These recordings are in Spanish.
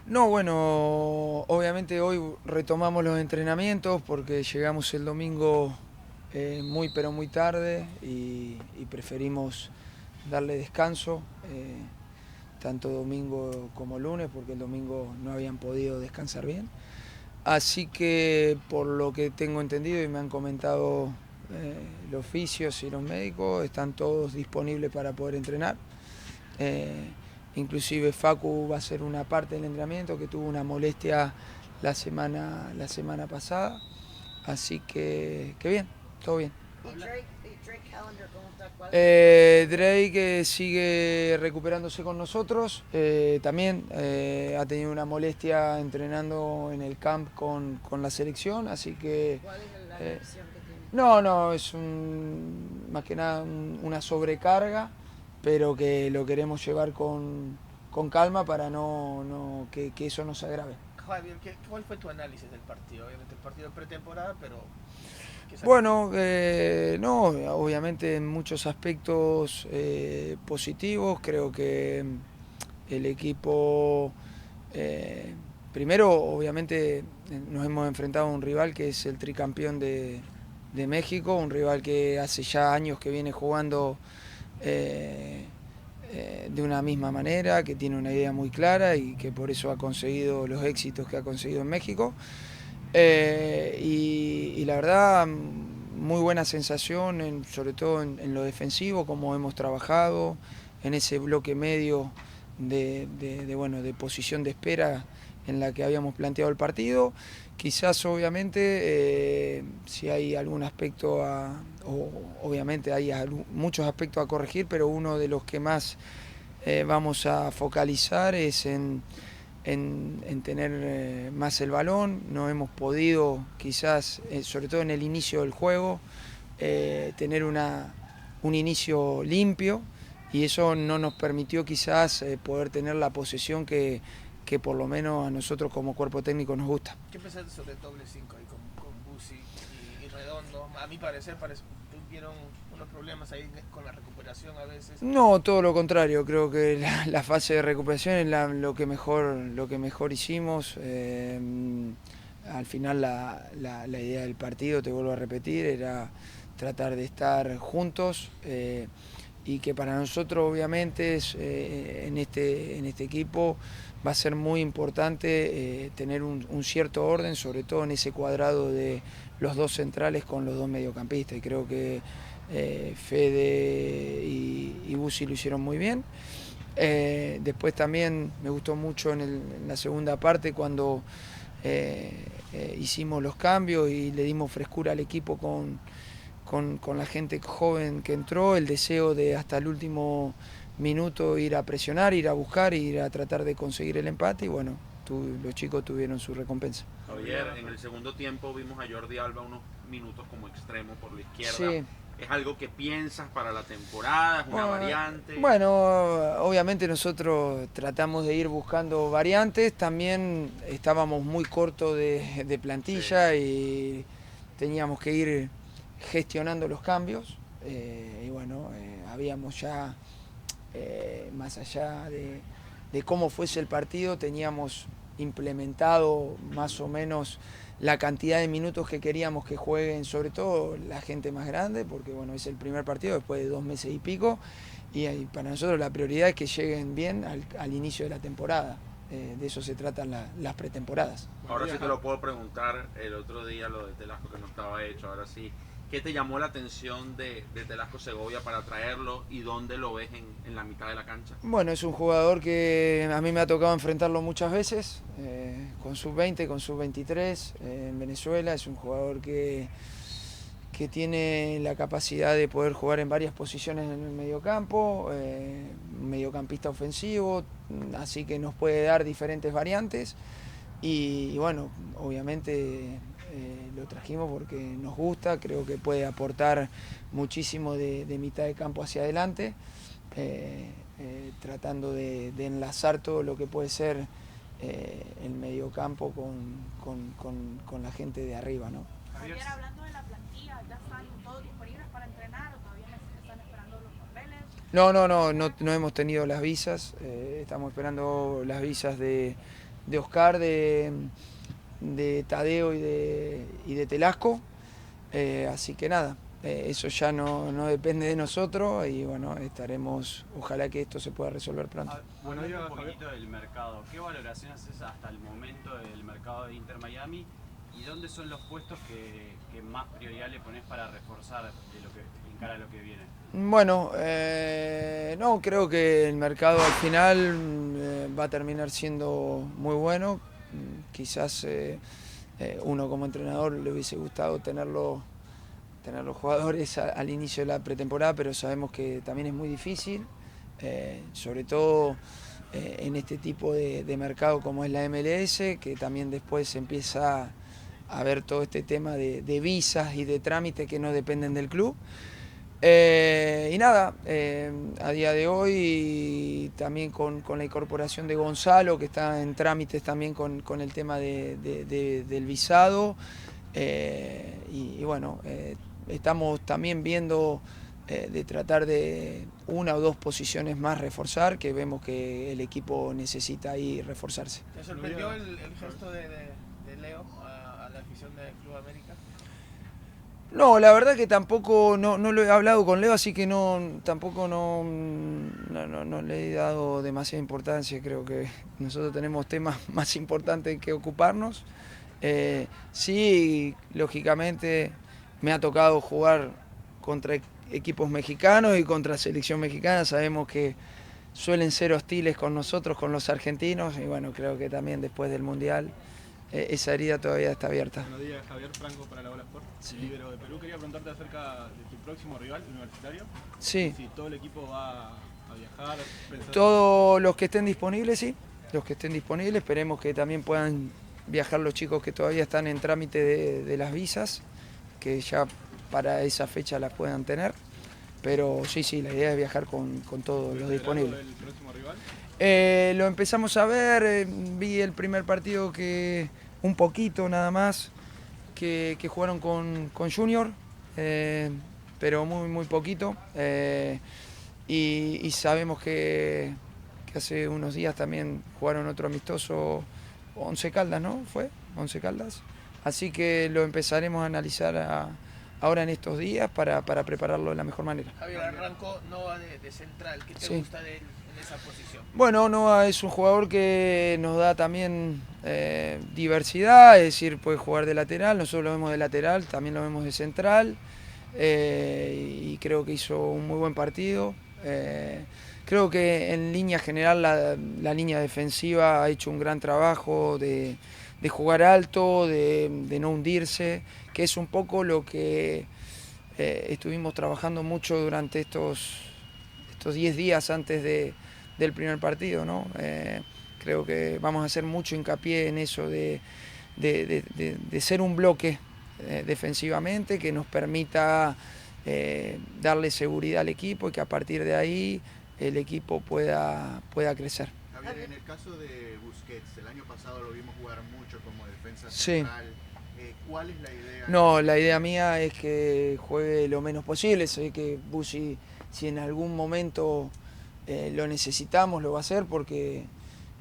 No, bueno, obviamente hoy retomamos los entrenamientos porque llegamos el domingo muy pero muy tarde y preferimos darle descanso, tanto domingo como lunes, porque el domingo no habían podido descansar bien. Así que por lo que tengo entendido y me han comentado los fisios y los médicos, están todos disponibles para poder entrenar. Eh, Inclusive Facu va a ser una parte del entrenamiento que tuvo una molestia la semana pasada. Así que bien, todo bien. ¿Y Drake Callender cómo está? ¿Cuál es la situación de él? Drake sigue recuperándose con nosotros. También ha tenido una molestia entrenando en el camp con la selección. Así que ¿Cuál es la eh, lesión que tiene? no, es más que nada una sobrecarga, pero que lo queremos llevar con calma para que eso no se agrave. Javier, ¿cuál fue tu análisis del partido? Obviamente el partido de pretemporada, pero ¿qué sacaste? Bueno, no, obviamente en muchos aspectos positivos, creo que el equipo, eh, primero obviamente nos hemos enfrentado a un rival que es el tricampeón de México, un rival que hace ya años que viene jugando eh, de una misma manera, que tiene una idea muy clara y que por eso ha conseguido los éxitos que ha conseguido en México. Y la verdad, muy buena sensación, sobre todo en lo defensivo, como hemos trabajado, en ese bloque medio bueno, de posición de espera en la que habíamos planteado el partido. Quizás obviamente si hay algún aspecto obviamente hay muchos aspectos a corregir, pero uno de los que más vamos a focalizar es en tener más el balón. No hemos podido, quizás, sobre todo en el inicio del juego, tener un inicio limpio y eso no nos permitió quizás poder tener la posesión que por lo menos a nosotros como cuerpo técnico nos gusta. ¿Qué pensaste sobre el doble 5 ahí con Busi y Redondo? A mi parecer tuvieron unos problemas ahí con la recuperación a veces. No, todo lo contrario, creo que la fase de recuperación es lo que mejor hicimos. Al final la idea del partido, te vuelvo a repetir, era tratar de estar juntos y que para nosotros obviamente en este equipo va a ser muy importante tener un cierto orden, sobre todo en ese cuadrado de los dos centrales con los dos mediocampistas. Y creo que Fede y Busi lo hicieron muy bien. Después también me gustó mucho en la segunda parte cuando hicimos los cambios y le dimos frescura al equipo con la gente joven que entró, el deseo de hasta el último minuto ir a presionar, ir a buscar, ir a tratar de conseguir el empate y bueno, los chicos tuvieron su recompensa. Javier, en el segundo tiempo vimos a Jordi Alba unos minutos como extremo por la izquierda. Sí. ¿Es algo que piensas para la temporada? ¿Es una variante? Bueno, obviamente nosotros tratamos de ir buscando variantes, también estábamos muy cortos de Sí. plantilla y teníamos que ir gestionando los cambios y bueno, habíamos ya, más allá de cómo fuese el partido, teníamos implementado más o menos la cantidad de minutos que queríamos que jueguen, sobre todo la gente más grande, porque bueno, es el primer partido después de 2 meses y pico, y para nosotros la prioridad es que lleguen bien al inicio de la temporada. De eso se tratan las pretemporadas. Ahora sí te lo puedo preguntar. El otro día lo de Telasco que no estaba hecho. Ahora sí. ¿Qué te llamó la atención de Telasco Segovia para traerlo y dónde lo ves en la mitad de la cancha? Bueno, es un jugador que a mí me ha tocado enfrentarlo muchas veces, con sub-20, con sub-23 en Venezuela. Es un jugador que tiene la capacidad de poder jugar en varias posiciones en el mediocampo, un mediocampista ofensivo, así que nos puede dar diferentes variantes. Y bueno, obviamente lo trajimos porque nos gusta, creo que puede aportar muchísimo de mitad de campo hacia adelante, tratando de enlazar todo lo que puede ser el mediocampo con la gente de arriba, ¿no? Javier, hablando de la plantilla, ¿ya están todos disponibles para entrenar o todavía están esperando los papeles? No hemos tenido las visas, estamos esperando las visas Oscar, de Tadeo y de Telasco. Así que nada, eso ya no depende de nosotros y bueno, estaremos, ojalá que esto se pueda resolver pronto. Bueno, hablando un poquito del mercado, ¿qué valoración haces hasta el momento del mercado de Inter Miami? ¿Y dónde son los puestos que más prioridad le pones para reforzar de lo que encara lo que viene? Bueno, no, creo que el mercado al final va a terminar siendo muy bueno. Quizás uno como entrenador le hubiese gustado tener los jugadores al inicio de la pretemporada, pero sabemos que también es muy difícil, sobre todo en este tipo de mercado como es la MLS, que también después empieza a ver todo este tema de visas y de trámites que no dependen del club. Y nada, a día de hoy también con la incorporación de Gonzalo, que está en trámites también con el tema del visado, y bueno, estamos también viendo de tratar de una o dos posiciones más reforzar, que vemos que el equipo necesita ahí reforzarse. ¿Te sorprendió el gesto de Leo a la afición del Club América? No, la verdad que tampoco no lo he hablado con Leo, así que tampoco no le he dado demasiada importancia. Creo que nosotros tenemos temas más importantes que ocuparnos. Sí, lógicamente me ha tocado jugar contra equipos mexicanos y contra selección mexicana. Sabemos que suelen ser hostiles con nosotros, con los argentinos, y bueno, creo que también después del Mundial esa herida todavía está abierta. Buenos días, Javier Franco para la Bola Sport, Sí. Libero de Perú. Quería preguntarte acerca de tu próximo rival, Universitario. Sí. Si todo el equipo va a viajar. Todos los que estén disponibles, sí. Los que estén disponibles, esperemos que también puedan viajar los chicos que todavía están en trámite de las visas, que ya para esa fecha las puedan tener. Pero sí, la idea es viajar con todos los disponibles. ¿El próximo rival? Lo empezamos a ver, vi el primer partido que un poquito nada más, que jugaron con Junior, pero muy poquito. Y sabemos que hace unos días también jugaron otro amistoso, Once Caldas, ¿no? ¿Fue? Once Caldas. Así que lo empezaremos a analizar ahora en estos días para prepararlo de la mejor manera. Javier arrancó Noah de central. ¿Qué te Sí. gusta de él en esa posición? Bueno, Noah es un jugador que nos da también diversidad, es decir, puede jugar de lateral, nosotros lo vemos de lateral, también lo vemos de central, y creo que hizo un muy buen partido. Creo que en línea general la línea defensiva ha hecho un gran trabajo de jugar alto, de no hundirse, que es un poco lo que estuvimos trabajando mucho durante estos 10 días antes del primer partido, ¿no? Creo que vamos a hacer mucho hincapié en eso de ser un bloque defensivamente que nos permita darle seguridad al equipo y que a partir de ahí el equipo pueda crecer. Javier, en el caso de Busquets, el año pasado lo vimos jugar mucho como defensa Sí. central. ¿Cuál es la idea? No, la idea mía es que juegue lo menos posible. Sé que Busi, si en algún momento lo necesitamos, lo va a hacer porque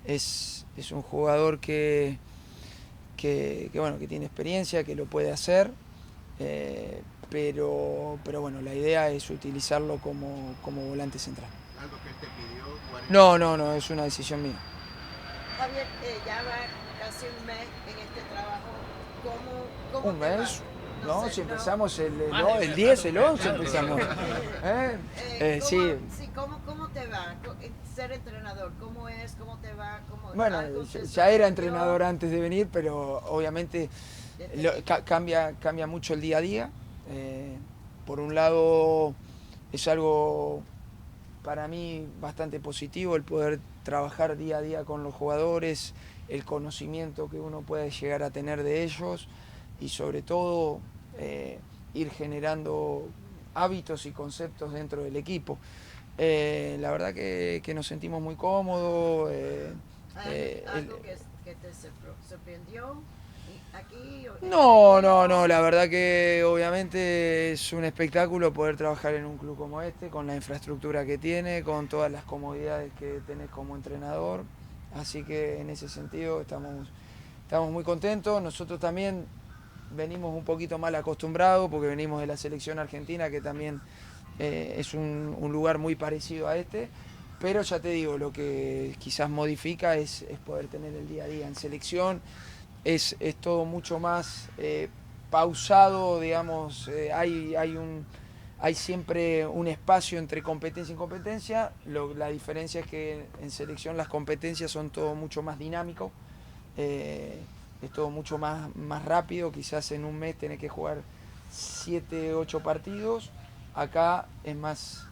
es un jugador que bueno, que tiene experiencia, que lo puede hacer, pero bueno, la idea es utilizarlo como volante central. ¿Algo que él te pidió? Jugar en- No, es una decisión mía. Javier, ya va casi un mes en este trabajo. ¿Cómo ¿Un te va? mes? No, sé, si empezamos el Más de 10, el 11 claro. empezamos. Sí. ¿Cómo te va? Ser entrenador, ¿cómo es? ¿Cómo te va? Bueno, ya era entrenador antes de venir, pero obviamente cambia mucho el día a día. Por un lado, es algo para mí bastante positivo el poder trabajar día a día con los jugadores, el conocimiento que uno puede llegar a tener de ellos y sobre todo ir generando hábitos y conceptos dentro del equipo. La verdad que nos sentimos muy cómodos. ¿Algo que te sorprendió aquí? No, la verdad que obviamente es un espectáculo poder trabajar en un club como este, con la infraestructura que tiene, con todas las comodidades que tenés como entrenador. Así que en ese sentido estamos muy contentos. Nosotros también venimos un poquito mal acostumbrados porque venimos de la selección argentina, que también es un lugar muy parecido a este. Pero ya te digo, lo que quizás modifica es poder tener el día a día. En selección es todo mucho más pausado, digamos, hay siempre un espacio entre competencia y competencia. La diferencia es que en selección las competencias son todo mucho más dinámico, es todo mucho más rápido. Quizás en un mes tenés que jugar 7, 8 partidos. Acá es más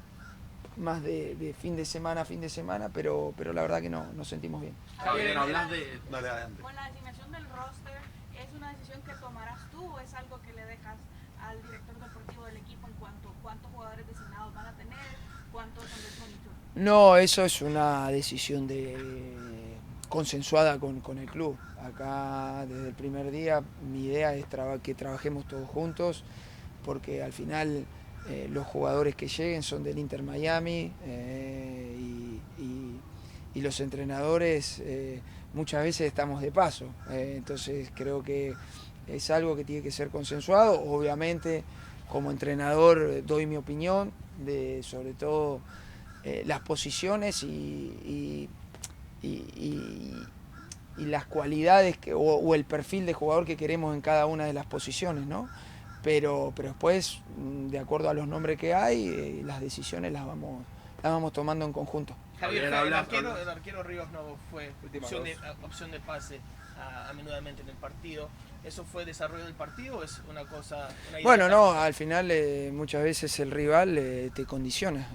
de fin de semana a fin de semana, pero la verdad que nos sentimos bien. Javier, hablas de... Dale, adelante. Con la designación del roster, ¿es una decisión que tomarás tú o es algo que le dejas al director deportivo del equipo en cuanto a cuántos jugadores designados van a tener, cuántos son del monitor? No, eso es una decisión consensuada con el club. Acá desde el primer día mi idea es que trabajemos todos juntos, porque al final los jugadores que lleguen son del Inter Miami y los entrenadores muchas veces estamos de paso. Entonces creo que es algo que tiene que ser consensuado. Obviamente como entrenador doy mi opinión de sobre todo las posiciones y las cualidades o el perfil de jugador que queremos en cada una de las posiciones, ¿no? Pero después, de acuerdo a los nombres que hay, las decisiones las vamos tomando en conjunto. Javier, Javier, el arquero Rivas no fue opción de pase a menudamente en el partido. ¿Eso fue desarrollo del partido o es una cosa? Bueno, no, al final muchas veces el rival te condiciona.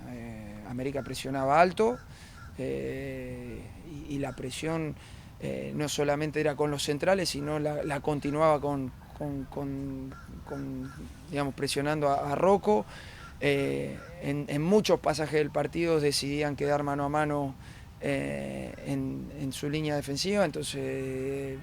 América presionaba alto y la presión no solamente era con los centrales, sino la continuaba con digamos, presionando a Rocco. En muchos pasajes del partido decidían quedar mano a mano en su línea defensiva, entonces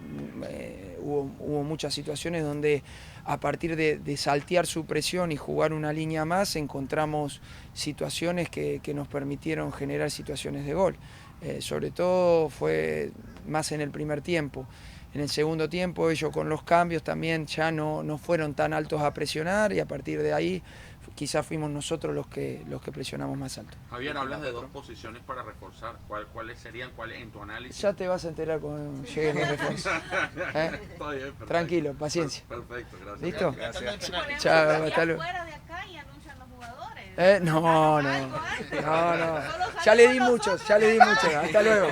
hubo muchas situaciones donde a partir de saltear su presión y jugar una línea más encontramos situaciones que nos permitieron generar situaciones de gol. Sobre todo fue más en el primer tiempo. En el segundo tiempo ellos con los cambios también ya no fueron tan altos a presionar y a partir de ahí quizás fuimos nosotros los que presionamos más alto. Javier, hablas de 2 posiciones para reforzar. ¿Cuáles serían en tu análisis? Ya te vas a enterar cuando llegue mi refuerzo. Está bien, perfecto. Tranquilo, paciencia. Perfecto, gracias. ¿Listo? Gracias. Chao, hasta luego. Fuera de acá y anuncian los jugadores. No. Ya le di muchos. Hasta luego.